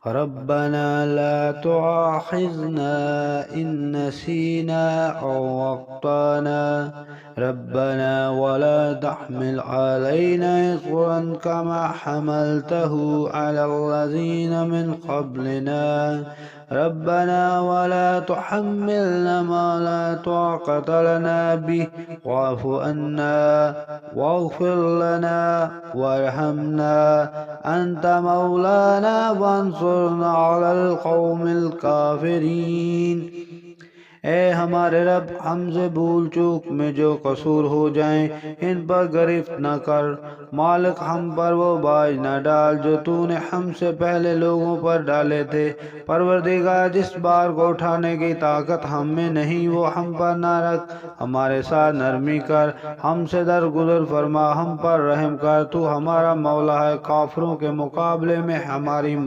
रब्बना ला तुआखिज़ना इन नसीना औ अख्ताना रब्बना वला तहमिल अलैना इस्रन कमा हमलतहु अलल्लज़ीना मिन क़ब्लिना रब्बना वला तुहम्मिलना मा ला ताक़त लना बिहि वाअफ़ु अन्ना वाग़फ़िर लना वरहमना अंत मौलाना वंसुरना अलल क़ौमिल काफ़िरीन। ए हमारे रब, हमसे भूल चूक में जो कसूर हो जाएं इन पर गिरफ्त न कर। मालिक, हम पर वो बाज न डाल जो तूने हमसे पहले लोगों पर डाले थे। परवरदिगार, जिस बार को उठाने की ताकत हम में नहीं वो हम पर न रख। हमारे साथ नरमी कर, हमसे दरगुजर फरमा, हम पर रहम कर। तू हमारा मौला है, काफिरों के मुकाबले में हमारी